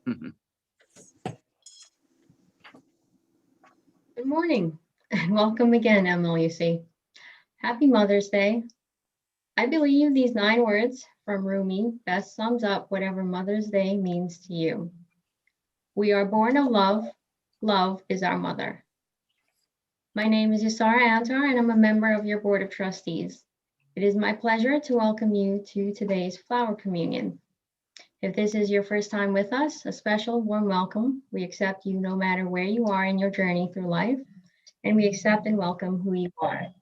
Mhm. Good morning and welcome again, MLUC. Happy Mother's Day. I believe these 9 words from Rumi best sums up whatever Mother's Day means to you. We are born of love. Love is our mother. My name is Yusara Antar and I'm a member of your Board of Trustees. It is my pleasure to welcome you to today's Flower Communion. If this is your first time with us, a special warm welcome. We accept you no matter where you are in your journey through life, and we accept and welcome who you are.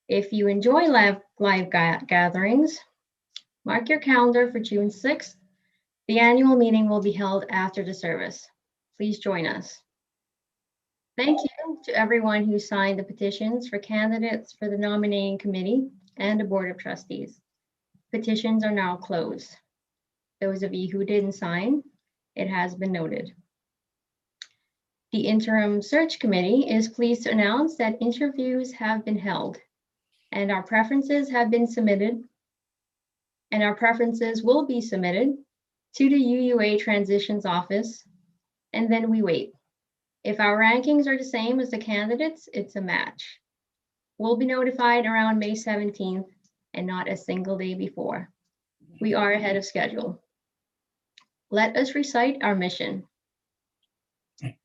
If you enjoy live gatherings, mark your calendar for June 6th. The annual meeting will be held after the service. Please join us. Thank you to everyone who signed the petitions for candidates for the nominating committee and the Board of Trustees. Petitions are now closed. Those of you who didn't sign, it has been noted. The Interim Search Committee is pleased to announce that interviews have been held and our preferences have been submitted, and our preferences will be submitted to the UUA Transitions Office, and then we wait. If our rankings are the same as the candidates, it's a match. We'll be notified around May 17th and not a single day before. We are ahead of schedule. Let us recite our mission.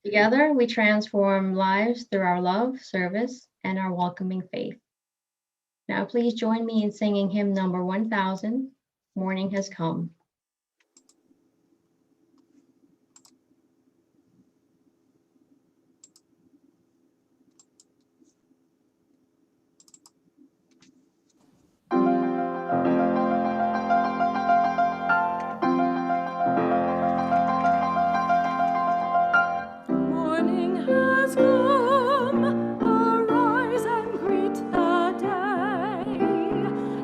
Together, we transform lives through our love, service, and our welcoming faith. Now, please join me in singing hymn number 1000, Morning Has Come. Morning has come, arise and greet the day.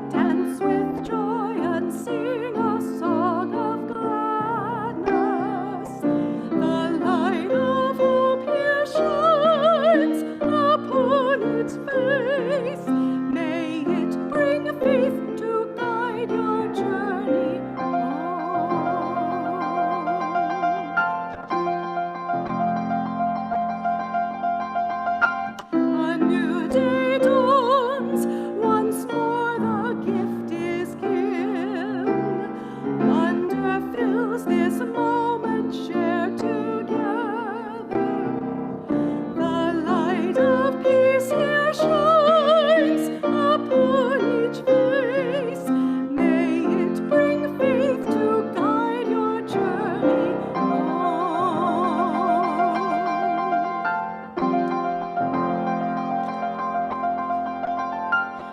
Dance with joy and sing a song of gladness. The light of hope here shines upon its face. May it bring faith to guide your journey on. A new day dawns, once more the gift is given. Wonder fills this moment shared together. The light of peace here shines upon each face. May it bring faith to guide your journey on.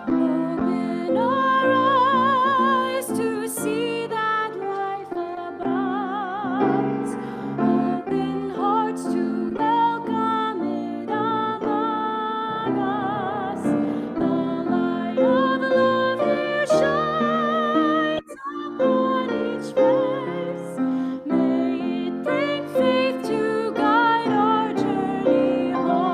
Open our eyes to see that life abounds. Open hearts to welcome it among us. The light of love here shines upon each face. May it bring faith to guide our journey home.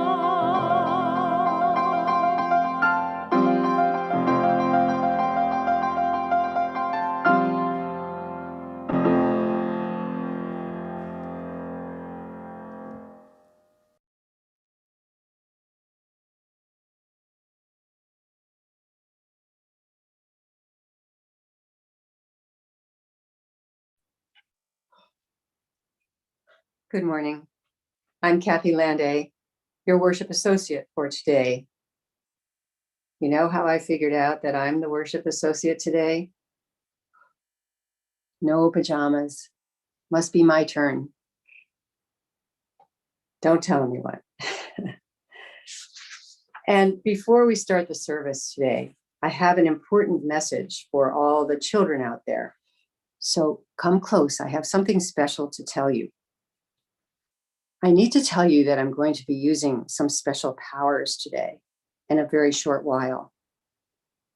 Good morning. I'm Kathy Landay, your worship associate for today. You know how I figured out that I'm the worship associate today? No pajamas. Must be my turn. Don't tell anyone. And before we start the service today, I have an important message for all the children out there. So come close. I have something special to tell you. I need to tell you that I'm going to be using some special powers today in a very short while.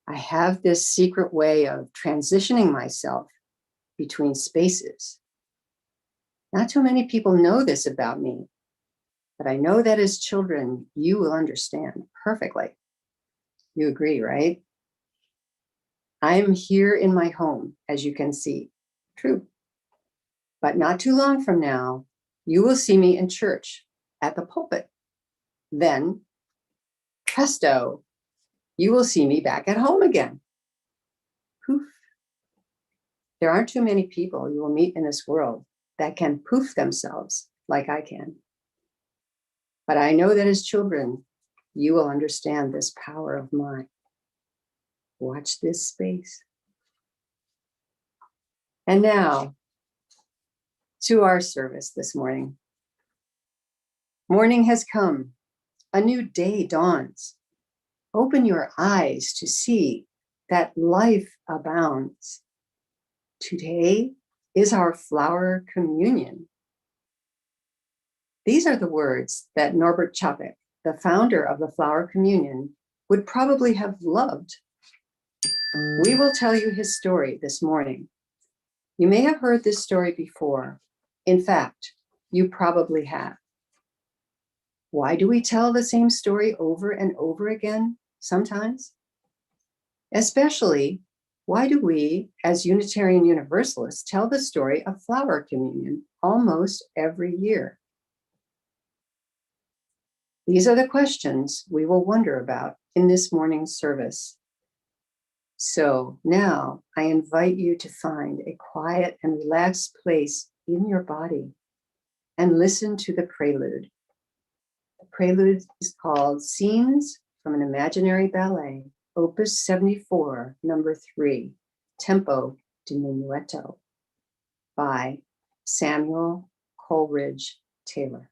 I have this secret way of transitioning myself between spaces. Not too many people know this about me, but I know that as children, you will understand perfectly. You agree, right? I'm here in my home, as you can see. True. But not too long from now, you will see me in church at the pulpit. Then, presto, you will see me back at home again. Poof. There aren't too many people you will meet in this world that can poof themselves like I can. But I know that as children, you will understand this power of mine. Watch this space. And now, to our service this morning. Morning has come. A new day dawns. Open your eyes to see that life abounds. Today is our flower communion. These are the words that Norbert Chapek, the founder of the Flower Communion, would probably have loved. We will tell you his story this morning. You may have heard this story before. In fact, you probably have. Why do we tell the same story over and over again sometimes? Especially, why do we, as Unitarian Universalists, tell the story of Flower Communion almost every year? These are the questions we will wonder about in this morning's service. So now I invite you to find a quiet and relaxed place in your body and listen to the prelude. The prelude is called Scenes from an Imaginary Ballet, Opus 74, number 3, Tempo Diminuendo, by Samuel Coleridge Taylor.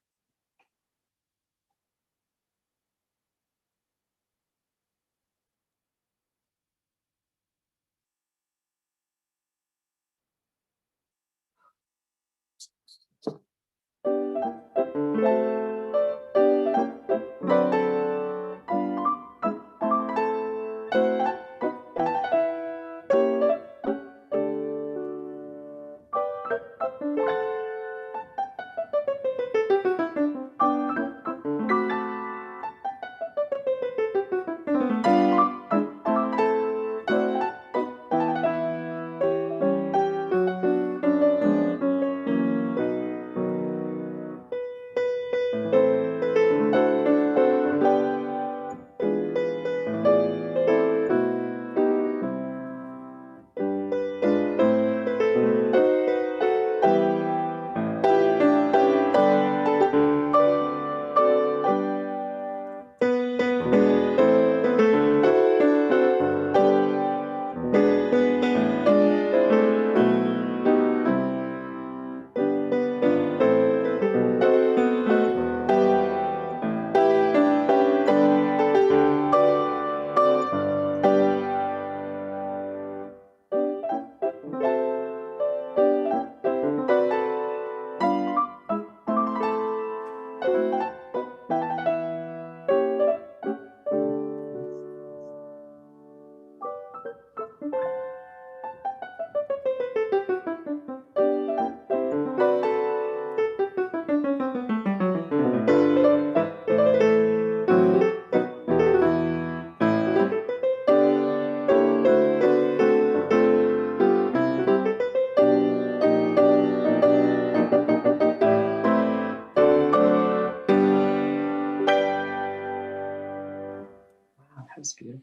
That was beautiful.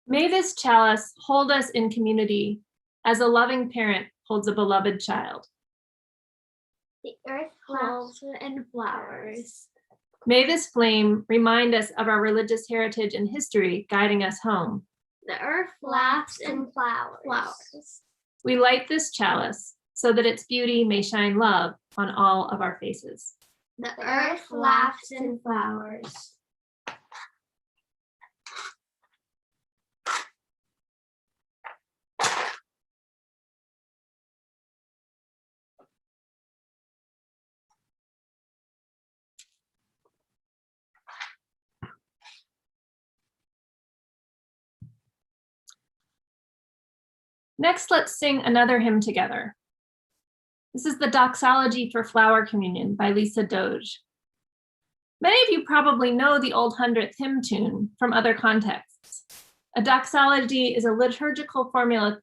May this chalice hold us in community as a loving parent holds a beloved child. The earth falls and flowers. May this flame remind us of our religious heritage and history guiding us home. The earth laughs and flowers. We light this chalice so that its beauty may shine love on all of our faces. The earth laughs and flowers. Next, let's sing another hymn together. This is the Doxology for Flower Communion by Lisa Doge. Many of you probably know the old 100th hymn tune from other contexts. A doxology is a liturgical formula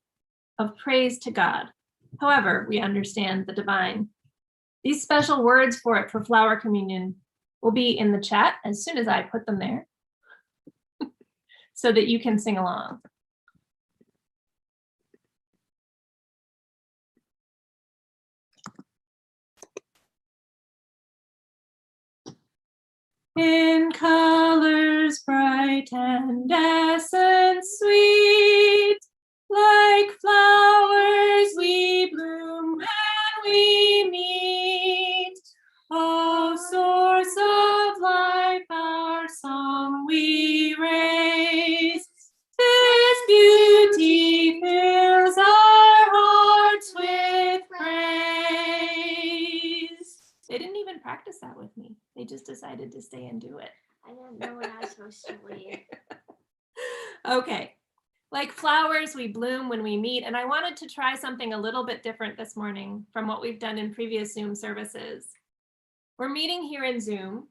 of praise to God. However, we understand the divine. These special words for it for flower communion will be in the chat as soon as I put them there so that you can sing along. In colors bright and essence sweet, like flowers we bloom when we meet. O source of life, our song we raise. This beauty fills our hearts with praise. They didn't even practice that with me. They just decided to stay and do it. I didn't know what I was supposed to read. Okay. Like flowers, we bloom when we meet. And I wanted to try something a little bit different this morning from what we've done in previous Zoom services. We're meeting here in Zoom.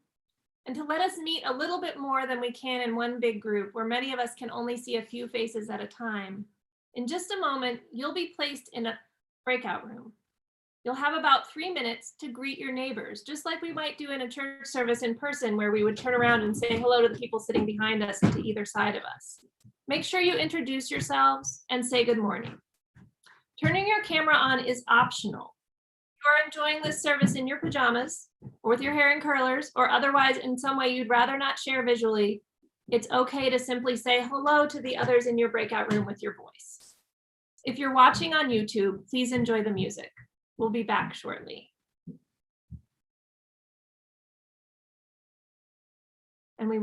And to let us meet a little bit more than we can in one big group, where many of us can only see a few faces at a time, in just a moment, you'll be placed in a breakout room. You'll have about 3 minutes to greet your neighbors, just like we might do in a church service in person, where we would turn around and say hello to the people sitting behind us and to either side of us. Make sure you introduce yourselves and say good morning. Turning your camera on is optional. If you're enjoying this service in your pajamas, or with your hair in curlers, or otherwise in some way you'd rather not share visually, it's okay to simply say hello to the others in your breakout room with your voice. If you're watching on YouTube, please enjoy the music. We'll be back shortly. And we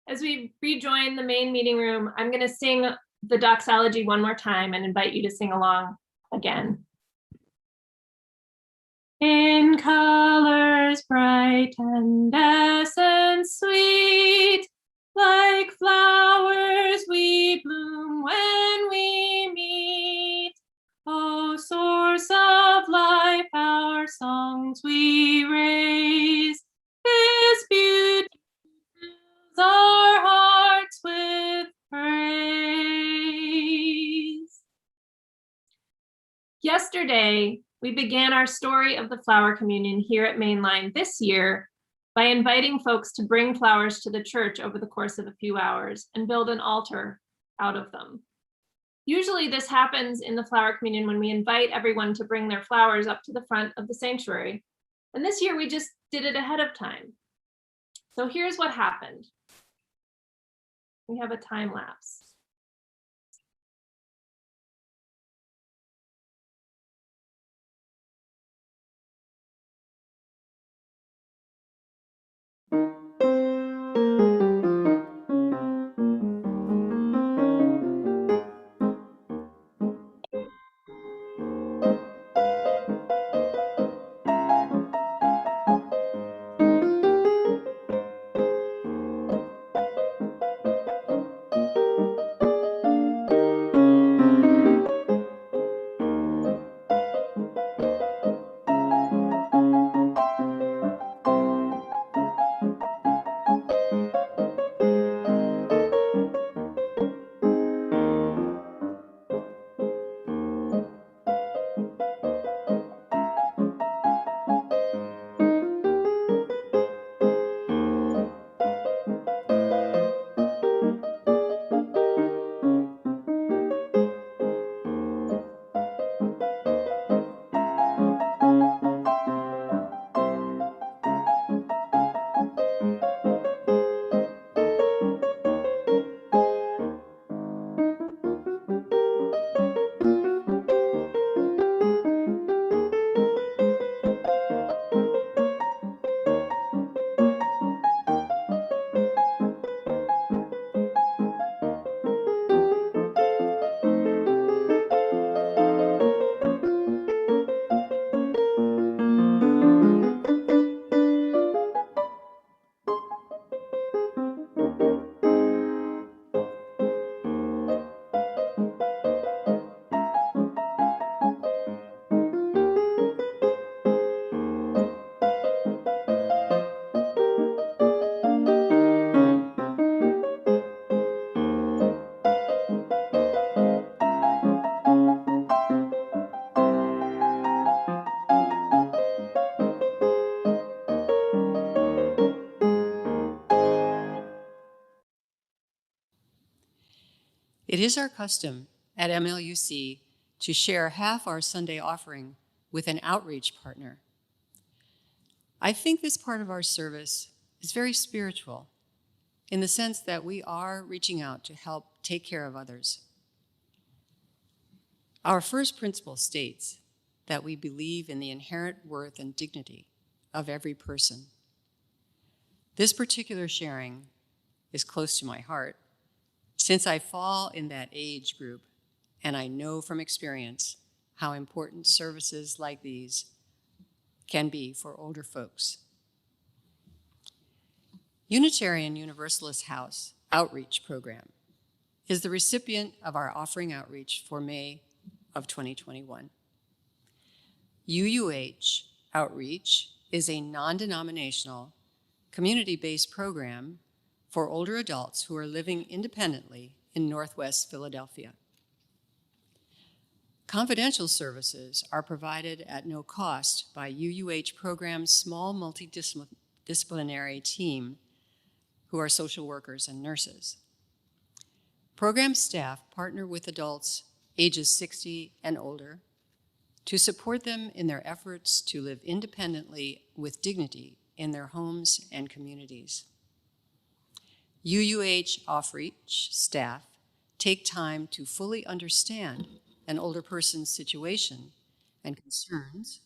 As we rejoin the main meeting room, I'm going to sing the Doxology one more time and invite you to sing along again. In colors bright and essence sweet, like flowers we bloom when we meet. O source of life, our songs we raise. This beauty fills our hearts with praise. Yesterday, we began our story of the flower communion here at Mainline this year by inviting folks to bring flowers to the church over the course of a few hours and build an altar out of them. Usually this happens in the flower communion when we invite everyone to bring their flowers up to the front of the sanctuary. And this year we just did it ahead of time. So here's what happened. We have a time lapse. It is our custom at MLUC to share half our Sunday offering with an outreach partner. I think this part of our service is very spiritual in the sense that we are reaching out to help take care of others. Our first principle states that we believe in the inherent worth and dignity of every person. This particular sharing is close to my heart since I fall in that age group, and I know from experience how important services like these can be for older folks. Unitarian Universalist House Outreach Program is the recipient of our offering outreach for May of 2021. UUH Outreach is a non-denominational, community-based program for older adults who are living independently in Northwest Philadelphia. Confidential services are provided at no cost by UUH program's small multidisciplinary team who are social workers and nurses. Program staff partner with adults ages 60 and older to support them in their efforts to live independently with dignity in their homes and communities. UUH Outreach staff take time to fully understand an older person's situation and concerns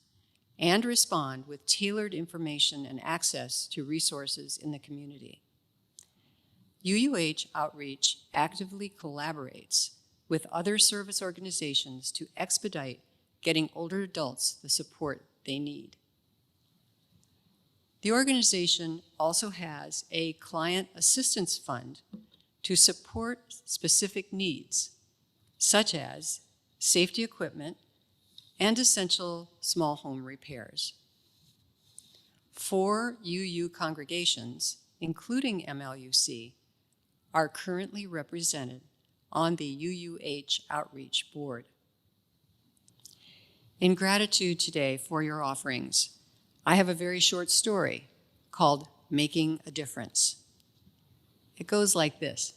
and respond with tailored information and access to resources in the community. UUH Outreach actively collaborates with other service organizations to expedite getting older adults the support they need. The organization also has a client assistance fund to support specific needs, such as safety equipment and essential small home repairs. 4 UU congregations, including MLUC, are currently represented on the UUH Outreach Board. In gratitude today for your offerings, I have a very short story called Making a Difference. It goes like this.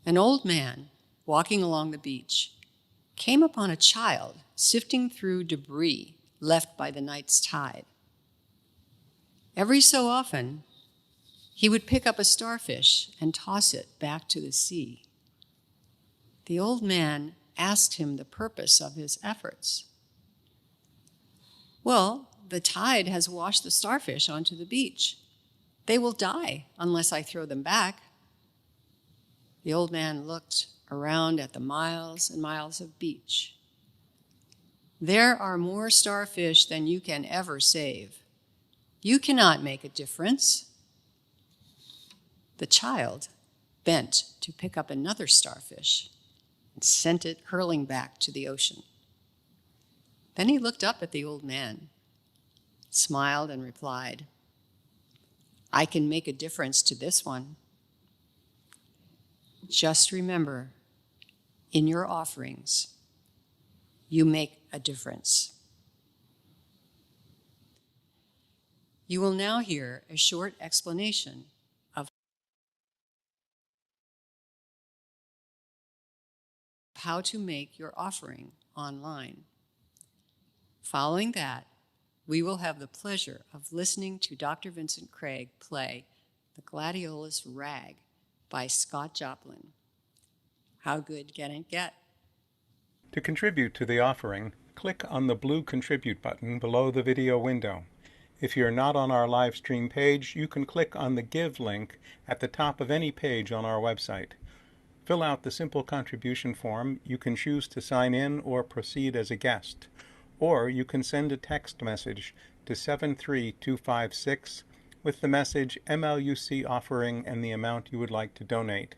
An old man walking along the beach came upon a child sifting through debris left by the night's tide. Every so often, he would pick up a starfish and toss it back to the sea. The old man asked him the purpose of his efforts. Well, the tide has washed the starfish onto the beach. They will die unless I throw them back. The old man looked around at the miles and miles of beach. There are more starfish than you can ever save. You cannot make a difference. The child bent to pick up another starfish and sent it hurling back to the ocean. Then he looked up at the old man, smiled, and replied, I can make a difference to this one. Just remember, in your offerings, you make a difference. You will now hear a short explanation of how to make your offering online. Following that, we will have the pleasure of listening to Dr. Vincent Craig play The Gladiolus Rag by Scott Joplin. How good can it get? To contribute to the offering, click on the blue Contribute button below the video window. If you're not on our live stream page, you can click on the Give link at the top of any page on our website. Fill out the simple contribution form. You can choose to sign in or proceed as a guest. Or you can send a text message to 73256 with the message MLUC offering and the amount you would like to donate.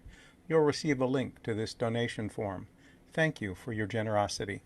You'll receive a link to this donation form. Thank you for your generosity.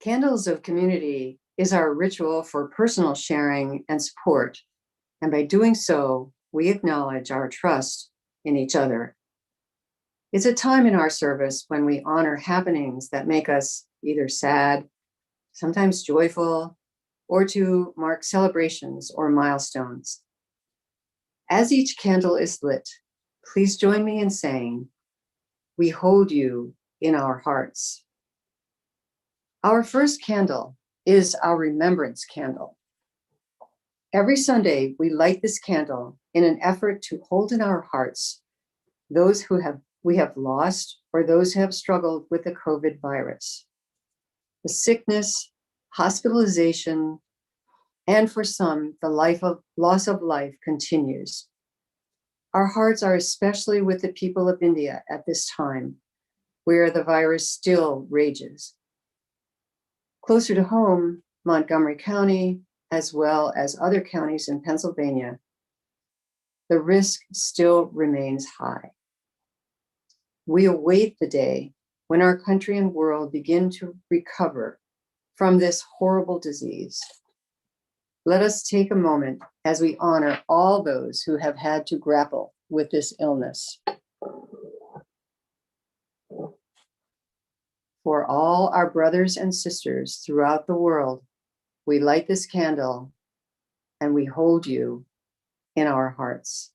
Candles of Community is our ritual for personal sharing and support. And by doing so, we acknowledge our trust in each other. It's a time in our service when we honor happenings that make us either sad, sometimes joyful, or to mark celebrations or milestones. As each candle is lit, please join me in saying, we hold you in our hearts. Our first candle is our remembrance candle. Every Sunday, we light this candle in an effort to hold in our hearts those who we have lost or those who have struggled with the COVID virus. The sickness, hospitalization, and for some, the loss of life continues. Our hearts are especially with the people of India at this time, where the virus still rages. Closer to home, Montgomery County, as well as other counties in Pennsylvania, the risk still remains high. We await the day when our country and world begin to recover from this horrible disease. Let us take a moment as we honor all those who have had to grapple with this illness. For all our brothers and sisters throughout the world, we light this candle and we hold you in our hearts.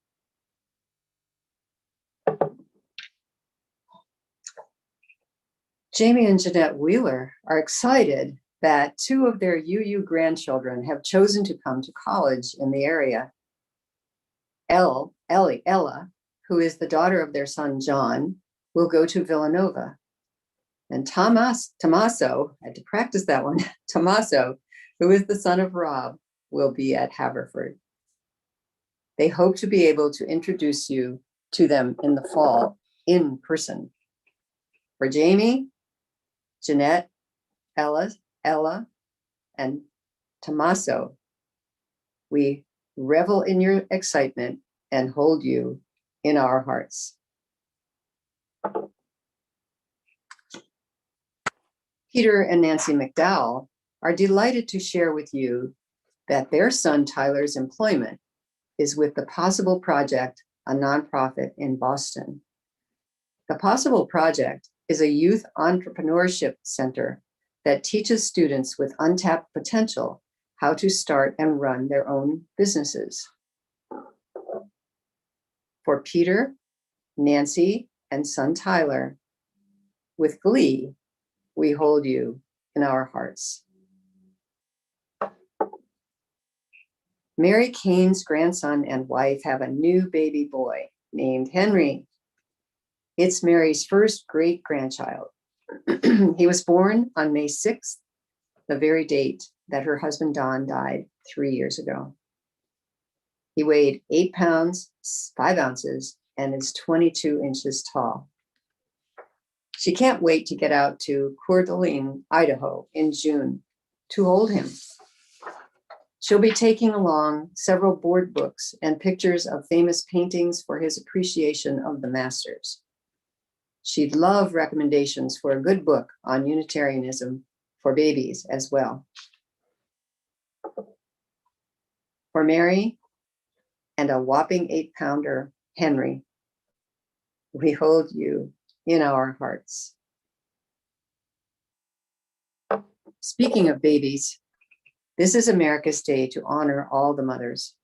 Jamie and Jeanette Wheeler are excited that 2 of their UU grandchildren have chosen to come to college in the area. Ella, who is the daughter of their son John, will go to Villanova. And Tommaso, I had to practice that one, Tommaso, who is the son of Rob, will be at Haverford. They hope to be able to introduce you to them in the fall in person. For Jamie, Jeanette, Ella, and Tommaso, we revel in your excitement and hold you in our hearts. Peter and Nancy McDowell are delighted to share with you that their son Tyler's employment is with the Possible Project, a nonprofit in Boston. The Possible Project is a youth entrepreneurship center that teaches students with untapped potential how to start and run their own businesses. For Peter, Nancy, and son Tyler, with glee, we hold you in our hearts. Mary Kane's grandson and wife have a new baby boy named Henry. It's Mary's first great-grandchild. He was born on May 6th, the very date that her husband Don died 3 years ago. He weighed 8 pounds, 5 ounces, and is 22 inches tall. She can't wait to get out to Coeur d'Alene, Idaho in June to hold him. She'll be taking along several board books and pictures of famous paintings for his appreciation of the masters. She'd love recommendations for a good book on Unitarianism for babies as well. For Mary and a whopping 8-pounder, Henry, we hold you in our hearts. Speaking of babies, this is America's Day to honor all the mothers.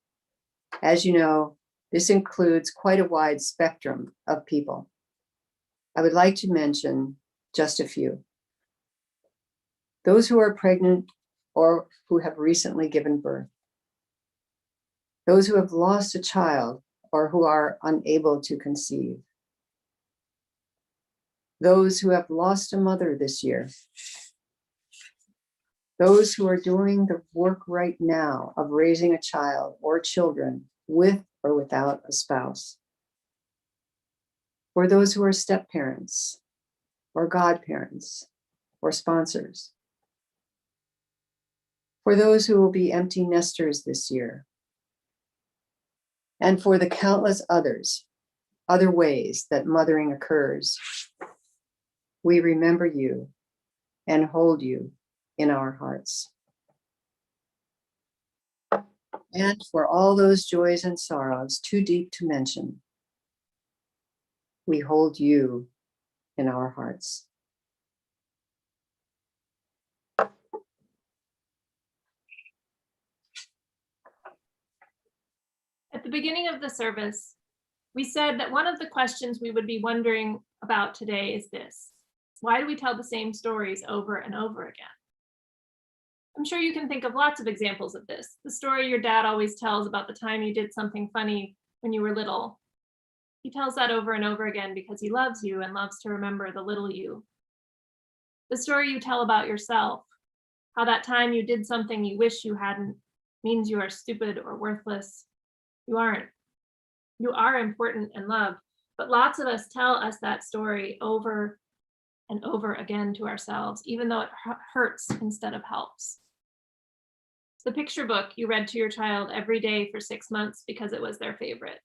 As you know, this includes quite a wide spectrum of people. I would like to mention just a few. Those who are pregnant or who have recently given birth. Those who have lost a child or who are unable to conceive. Those who have lost a mother this year. Those who are doing the work right now of raising a child or children with or without a spouse. For those who are step-parents or godparents or sponsors. For those who will be empty nesters this year. And for the countless other ways that mothering occurs. We remember you and hold you in our hearts. And for all those joys and sorrows too deep to mention, we hold you in our hearts. At the beginning of the service, we said that one of the questions we would be wondering about today is this: why do we tell the same stories over and over again? I'm sure you can think of lots of examples of this. The story your dad always tells about the time you did something funny when you were little. He tells that over and over again because he loves you and loves to remember the little you. The story you tell about yourself, how that time you did something you wish you hadn't, means you are stupid or worthless. You aren't. You are important and loved, but lots of us tell us that story over and over again to ourselves, even though it hurts instead of helps. The picture book you read to your child every day for 6 months because it was their favorite.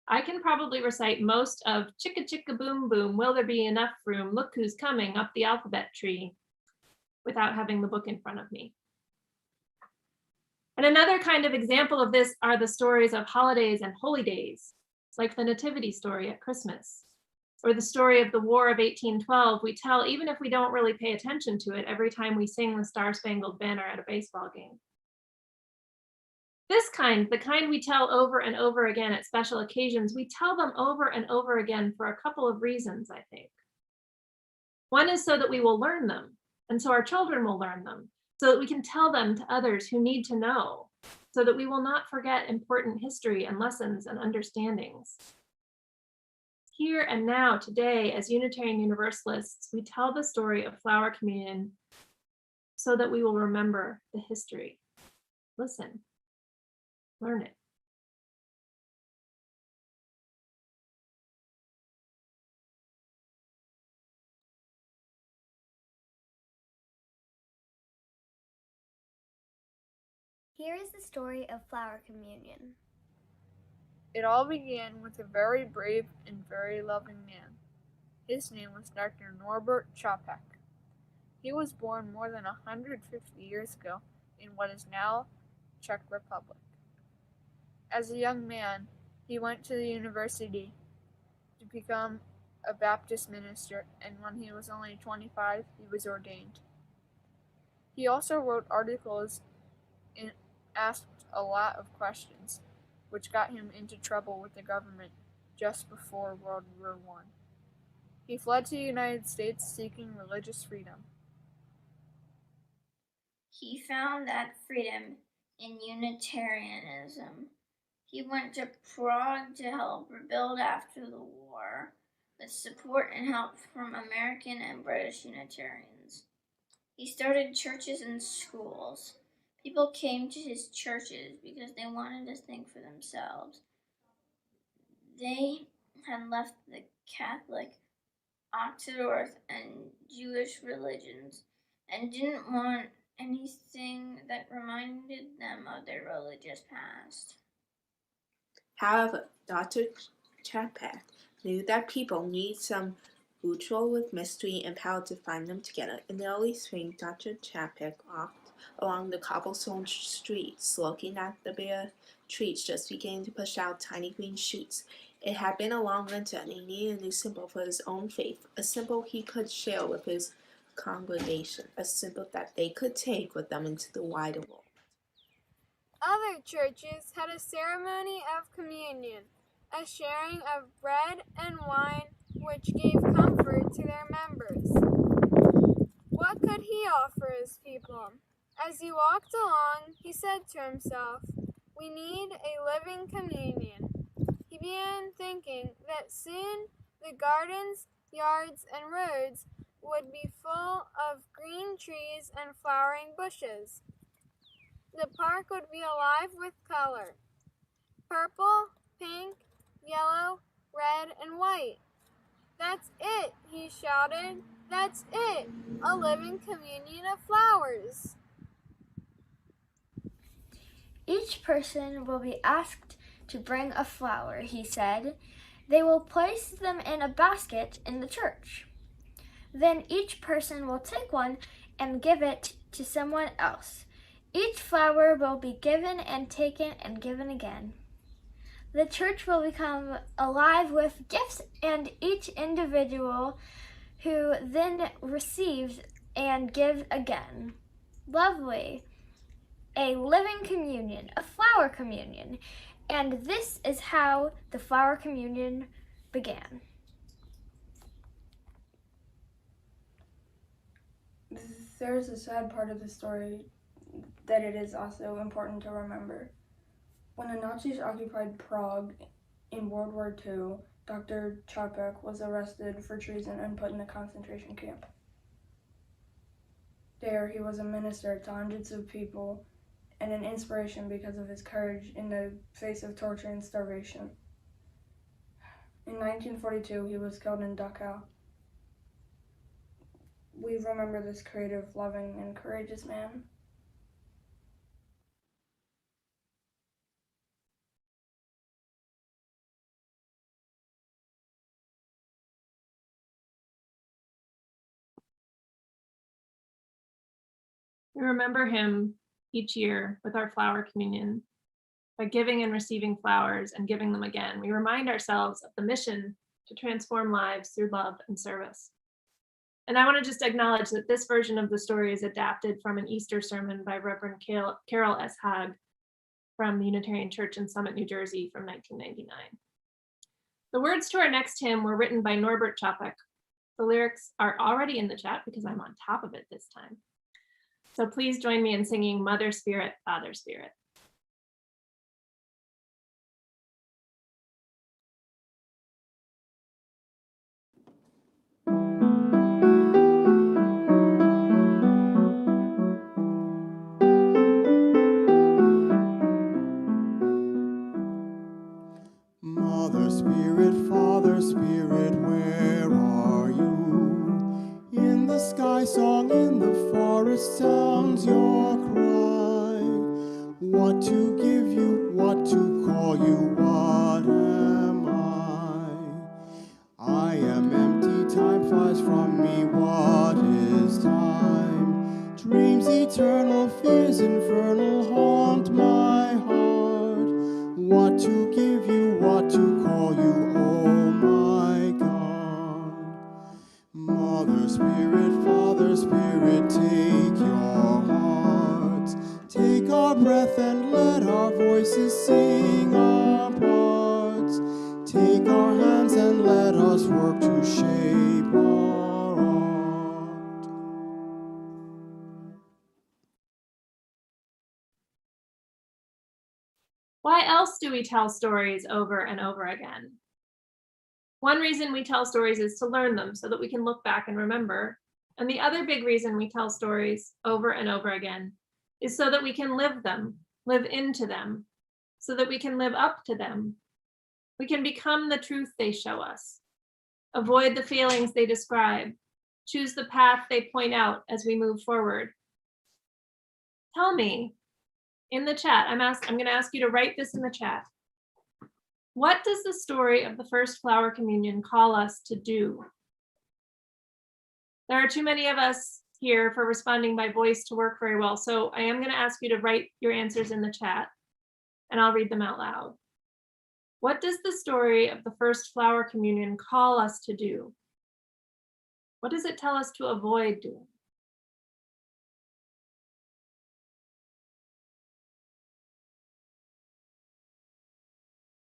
I can probably recite most of chicka chicka boom boom, will there be enough room, look who's coming up the alphabet tree, without having the book in front of me. And another kind of example of this are the stories of holidays and holy days, like the Nativity story at Christmas, or the story of the War of 1812 we tell even if we don't really pay attention to it every time we sing the Star-Spangled Banner at a baseball game. This kind, the kind we tell over and over again at special occasions, we tell them over and over again for a couple of reasons, I think. One is so that we will learn them, and so our children will learn them, so that we can tell them to others who need to know, so that we will not forget important history and lessons and understandings. Here and now, today, as Unitarian Universalists, we tell the story of Flower Communion so that we will remember the history. Listen, learn it. Here is the story of Flower Communion. It all began with a very brave and very loving man. His name was Dr. Norbert Chapek. He was born more than 150 years ago in what is now Czech Republic. As a young man, he went to the university to become a Baptist minister, and when he was only 25, he was ordained. He also wrote articles and asked a lot of questions, which got him into trouble with the government just before World War I. He fled to the United States seeking religious freedom. He found that freedom in Unitarianism. He went to Prague to help rebuild after the war, with support and help from American and British Unitarians. He started churches and schools. People came to his churches because they wanted to think for themselves. They had left the Catholic, Orthodox, and Jewish religions and didn't want anything that reminded them of their religious past. However, Dr. Chapek knew that people need some ritual with mystery and power to find them together. In the early spring, Dr. Chapek walked along the cobblestone streets, looking at the bare trees just beginning to push out tiny green shoots. It had been a long winter, and he needed a new symbol for his own faith, a symbol he could share with his congregation, a symbol that they could take with them into the wider world. Other churches had a ceremony of communion, a sharing of bread and wine which gave comfort to their members. What could he offer his people? As he walked along, he said to himself, "We need a living communion." He began thinking that soon the gardens, yards, and roads would be full of green trees and flowering bushes. The park would be alive with color: purple, pink, yellow, red, and white. "That's it," he shouted. "That's it, a living communion of flowers." Each person will be asked to bring a flower, he said. They will place them in a basket in the church. Then each person will take one and give it to someone else. Each flower will be given and taken and given again. The church will become alive with gifts, and each individual who then receives and gives again. Lovely. A living communion, a flower communion. And this is how the flower communion began. There's a sad part of the story that it is also important to remember. When the Nazis occupied Prague in World War II, Dr. Čapek was arrested for treason and put in a concentration camp. There, he was a minister to hundreds of people and an inspiration because of his courage in the face of torture and starvation. In 1942, he was killed in Dachau. We remember this creative, loving, and courageous man. We remember him each year with our flower communion. By giving and receiving flowers and giving them again, we remind ourselves of the mission to transform lives through love and service. And I want to just acknowledge that this version of the story is adapted from an Easter sermon by Reverend Carol S. Haag from the Unitarian Church in Summit, New Jersey from 1999. The words to our next hymn were written by Norbert Čapek. The lyrics are already in the chat because I'm on top of it this time. So please join me in singing Mother Spirit, Father Spirit. Mother Spirit, Father Spirit, where are you? In the sky song, in the forest sounds your cry. What to give you, what to call you, what am I am empty, time flies from me, what is time? Dreams eternal, fears infernal haunt my heart. What to give you, what to call you, oh my God. Mother Spirit, Father Spirit, take your hearts. Take our breath and let our voices sing our parts. Take our hands and let us work to shape our art. Why else do we tell stories over and over again? One reason we tell stories is to learn them so that we can look back and remember. And the other big reason we tell stories over and over again is so that we can live them, live into them, so that we can live up to them. We can become the truth they show us, avoid the failings they describe, choose the path they point out as we move forward. Tell me in the chat, I'm going to ask you to write this in the chat. What does the story of the first flower communion call us to do? There are too many of us here for responding by voice to work very well, so I am going to ask you to write your answers in the chat, and I'll read them out loud. What does the story of the first flower communion call us to do? What does it tell us to avoid doing?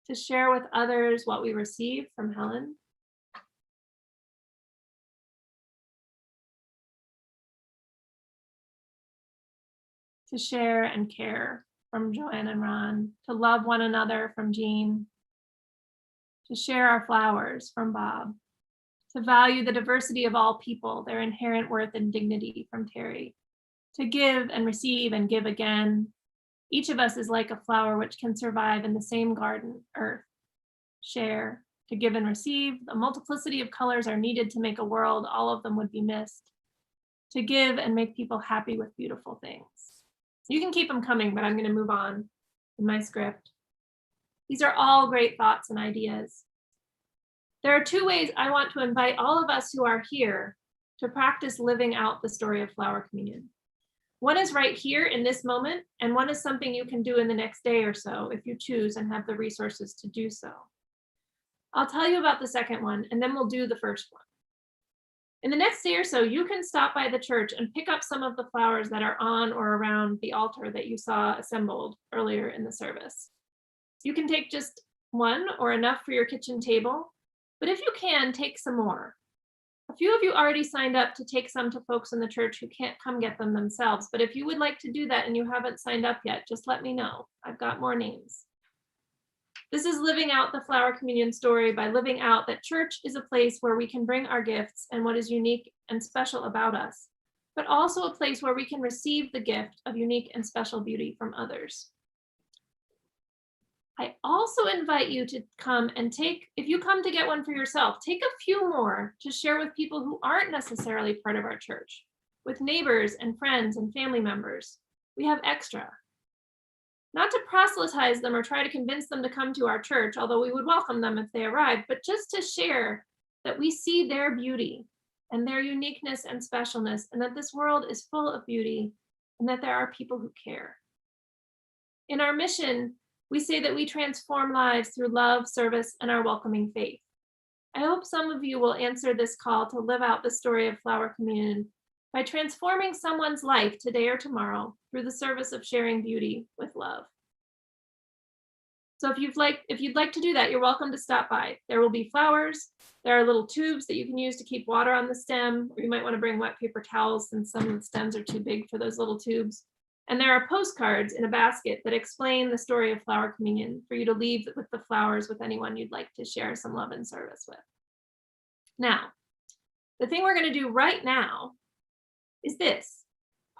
To share with others what we received from Helen. To share and care from Joanne and Ron. To love one another from Jean. To share our flowers from Bob. To value the diversity of all people, their inherent worth and dignity from Terry. To give and receive and give again. Each of us is like a flower which can survive in the same garden, earth. Share, to give and receive. A multiplicity of colors are needed to make a world, all of them would be missed. To give and make people happy with beautiful things. You can keep them coming, but I'm going to move on in my script. These are all great thoughts and ideas. There are two ways I want to invite all of us who are here to practice living out the story of flower communion. One is right here in this moment, and one is something you can do in the next day or so if you choose and have the resources to do so. I'll tell you about the second one, and then we'll do the first one. In the next day or so, you can stop by the church and pick up some of the flowers that are on or around the altar that you saw assembled earlier in the service. You can take just one or enough for your kitchen table, but if you can, take some more. A few of you already signed up to take some to folks in the church who can't come get them themselves, but if you would like to do that and you haven't signed up yet, just let me know. I've got more names. This is living out the flower communion story by living out that church is a place where we can bring our gifts and what is unique and special about us, but also a place where we can receive the gift of unique and special beauty from others. I also invite you to come and if you come to get one for yourself, take a few more to share with people who aren't necessarily part of our church, with neighbors and friends and family members. We have extra. Not to proselytize them or try to convince them to come to our church, although we would welcome them if they arrived, but just to share that we see their beauty and their uniqueness and specialness, and that this world is full of beauty and that there are people who care. In our mission, we say that we transform lives through love, service, and our welcoming faith. I hope some of you will answer this call to live out the story of flower communion by transforming someone's life today or tomorrow through the service of sharing beauty with love. So if you'd like to do that, you're welcome to stop by. There will be flowers. There are little tubes that you can use to keep water on the stem, or you might want to bring wet paper towels since some of the stems are too big for those little tubes. And there are postcards in a basket that explain the story of flower communion for you to leave with the flowers with anyone you'd like to share some love and service with. Now, the thing we're going to do right now is this.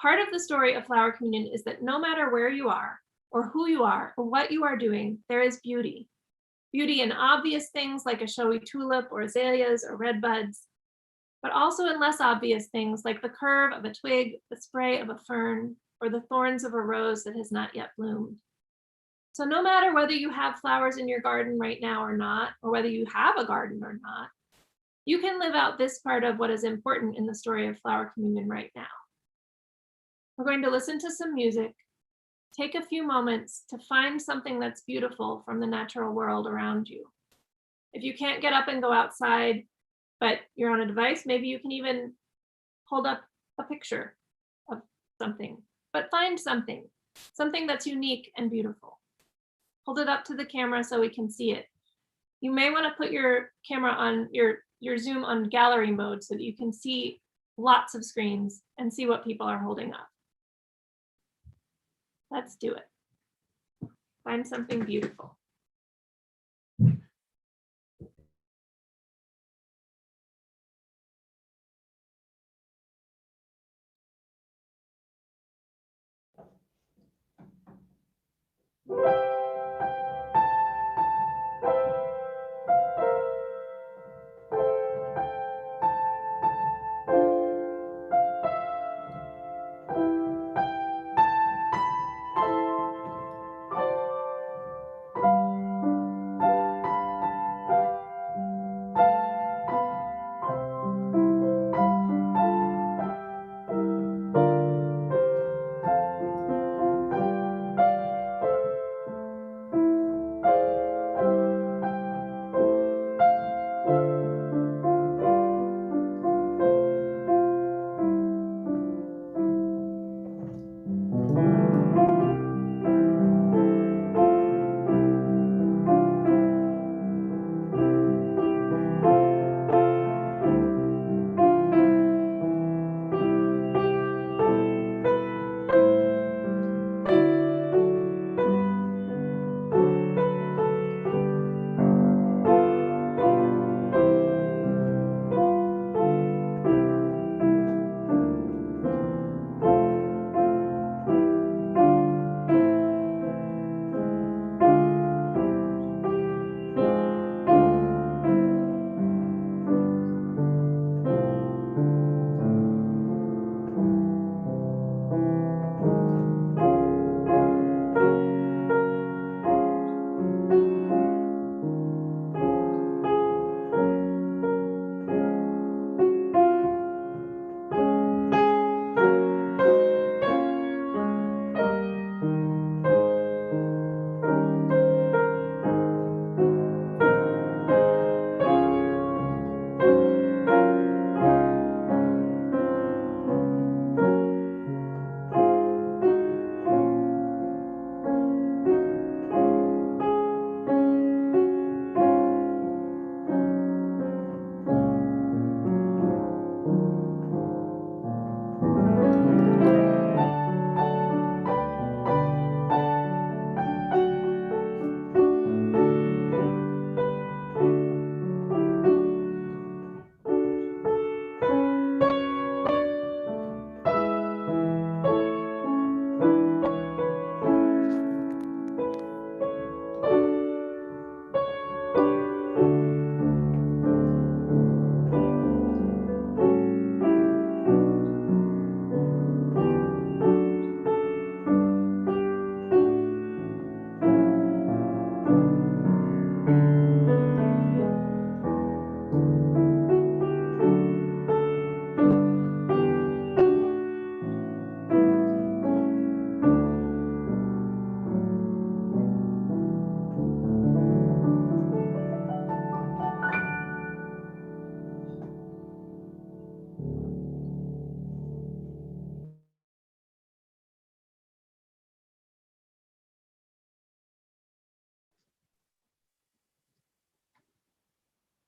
Part of the story of flower communion is that no matter where you are, or who you are, or what you are doing, there is beauty. Beauty in obvious things like a showy tulip or azaleas or red buds, but also in less obvious things like the curve of a twig, the spray of a fern, or the thorns of a rose that has not yet bloomed. So no matter whether you have flowers in your garden right now or not, or whether you have a garden or not, you can live out this part of what is important in the story of flower communion right now. We're going to listen to some music, take a few moments to find something that's beautiful from the natural world around you. If you can't get up and go outside, but you're on a device, maybe you can even hold up a picture of something. But find something that's unique and beautiful. Hold it up to the camera so we can see it. You may want to put your camera on your Zoom on gallery mode so that you can see lots of screens and see what people are holding up. Let's do it. Find something beautiful.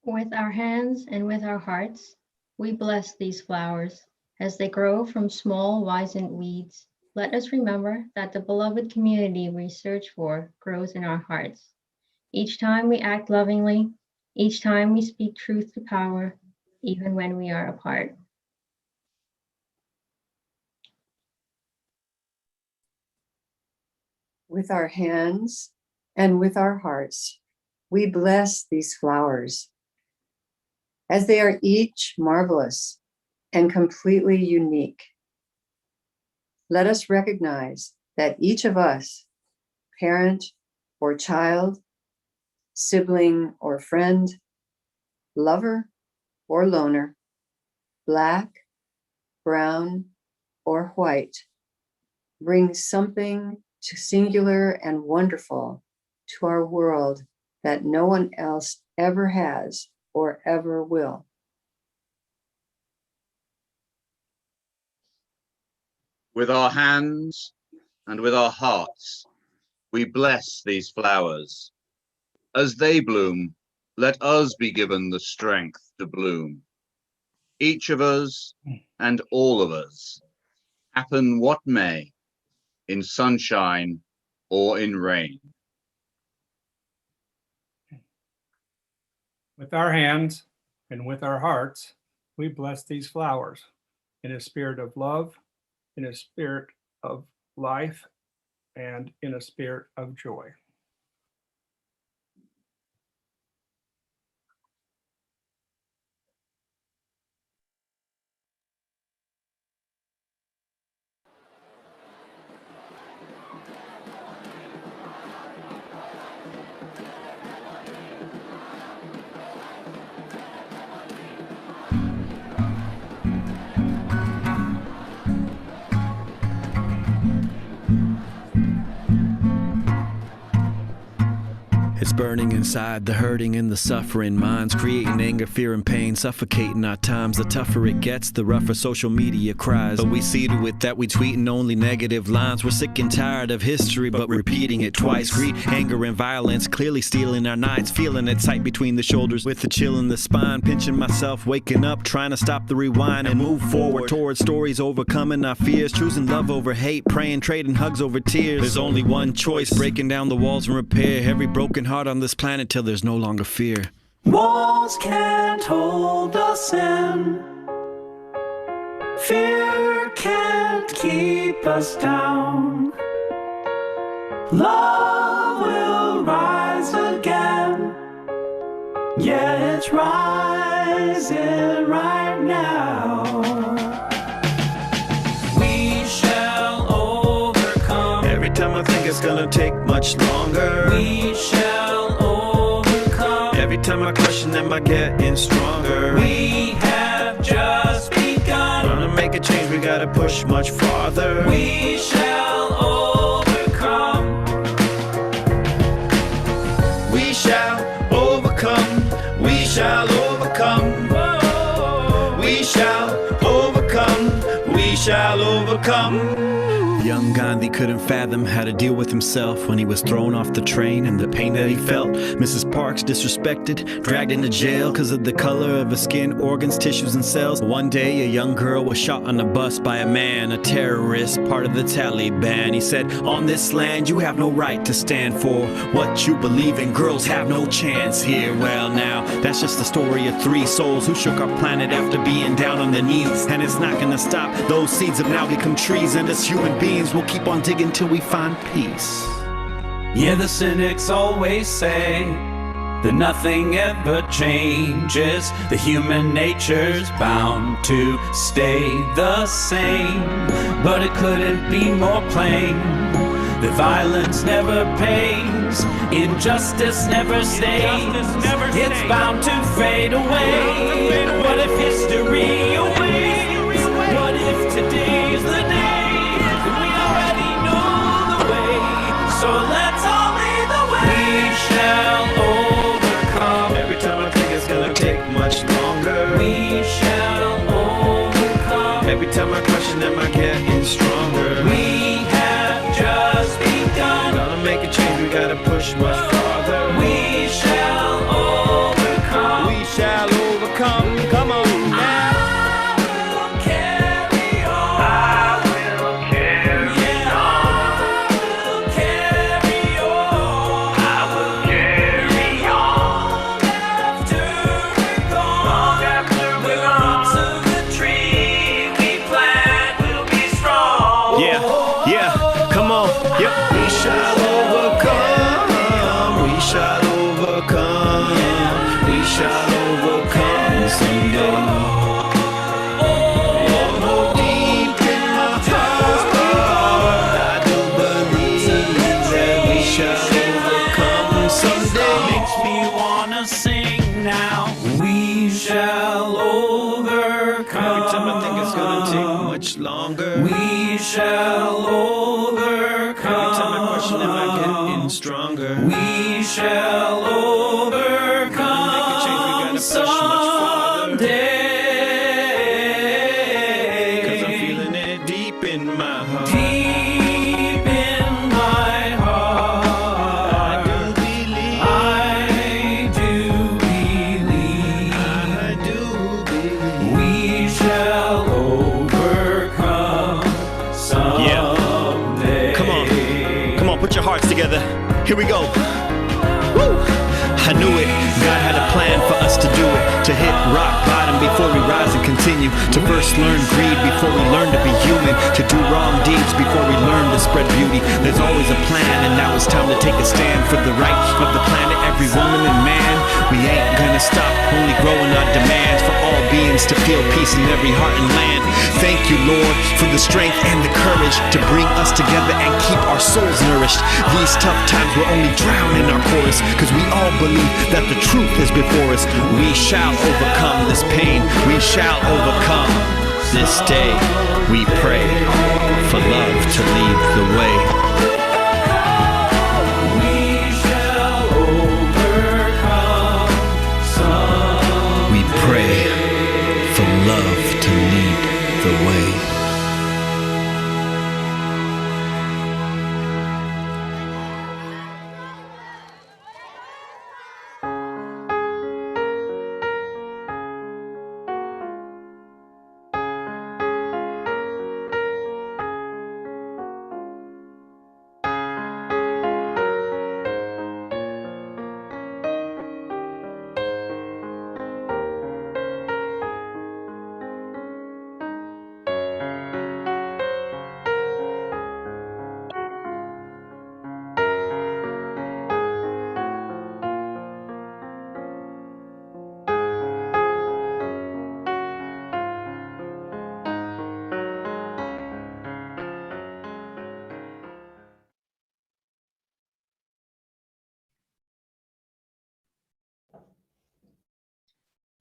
With our hands and with our hearts, we bless these flowers. As they grow from small, wizened weeds, let us remember that the beloved community we search for grows in our hearts. Each time we act lovingly, each time we speak truth to power, even when we are apart. With our hands and with our hearts, we bless these flowers. As they are each marvelous and completely unique, let us recognize that each of us, parent or child, sibling or friend, lover or loner, black, brown, or white, brings something singular and wonderful to our world that no one else ever has or ever will. With our hands and with our hearts, we bless these flowers. As they bloom, let us be given the strength to bloom. Each of us and all of us, happen what may, in sunshine or in rain. With our hands and with our hearts, we bless these flowers in a spirit of love, in a spirit of life, and in a spirit of joy. It's burning inside, the hurting and the suffering minds, creating anger, fear, and pain, suffocating our times. The tougher it gets, the rougher social media cries. But we see to it that we tweeting only negative lines. We're sick and tired of history, but repeating it twice. Greed, anger, and violence clearly stealing our nights. Feeling it tight between the shoulders with a chill in the spine. Pinching myself, waking up, trying to stop the rewind and move forward towards stories, overcoming our fears. Choosing love over hate, praying, trading hugs over tears. There's only one choice, breaking down the walls and repair every broken heart on this planet till there's no longer fear. Walls can't hold us in. Fear can't keep us down. Love will rise again. Yeah, it's rising right now. We shall overcome. Every time I think it's gonna take much longer, We shall overcome. every time I question, am I getting stronger? We have just begun. Wanna make a change, we gotta push much farther. We shall overcome. We shall overcome. We shall overcome. We shall overcome. We shall overcome. Young Gandhi couldn't fathom how to deal with himself when he was thrown off the train and the pain that he felt. Mrs. Parks disrespected, dragged into jail because of the color of her skin, organs, tissues, and cells. One day, a young girl was shot on a bus by a man, a terrorist, part of the Taliban. He said, on this land, you have no right to stand for what you believe in. Girls have no chance here. Well, now, that's just the story of three souls who shook our planet after being down on their knees. And it's not gonna stop. Those seeds have now become trees, and as human beings, we'll keep on digging till we find peace. Yeah, the cynics always say that nothing ever changes. The human nature's bound to stay the same. But it couldn't be more plain that violence never pays, injustice never stays. It's bound to fade away. What if history awaits? What if today's the day? So let's all lead the way. We shall overcome. Every time I think it's gonna take much longer, We shall overcome. every time I question, am I getting stronger? We have just begun. Gonna make a change, we gotta push much farther. We shall overcome. We shall stronger. We shall overcome someday. 'Cause I'm feeling it deep in my heart. Deep in my heart, I do believe. I do believe we shall overcome someday. Come on, put your hearts together. Here we go. Woo! I knew it. God had a plan for us to do it. To hit rock bottom before we rise and continue. To first learn greed before we learn to be human. To do wrong deeds before we learn to spread beauty. There's always a plan, and now it's time to take a stand for the right of the planet, every woman and man. We ain't gonna stop, only growing our demands for all beings to feel peace in every heart and land. Thank you, Lord, for the strength and the courage to bring us together and keep our souls nourished. These tough times will only drown in our chorus, cause we all believe that the truth is before us. We shall overcome this pain. We shall overcome this day. We pray for love to lead the way. We shall overcome someday. We pray for love to lead the way.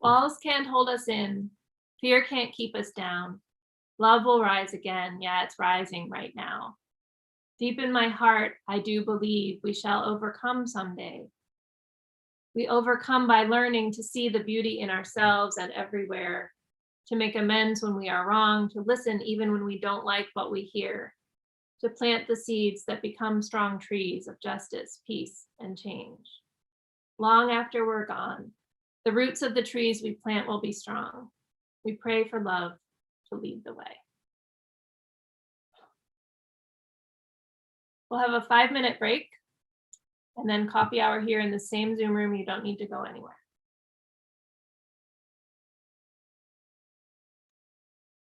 Walls can't hold us in. Fear can't keep us down. Love will rise again. Yeah, it's rising right now. Deep in my heart, I do believe we shall overcome someday. We overcome by learning to see the beauty in ourselves and everywhere, to make amends when we are wrong, to listen even when we don't like what we hear, to plant the seeds that become strong trees of justice, peace, and change. Long after we're gone, the roots of the trees we plant will be strong. We pray for love to lead the way. We'll have a 5-minute break and then coffee hour here in the same Zoom room. You don't need to go anywhere.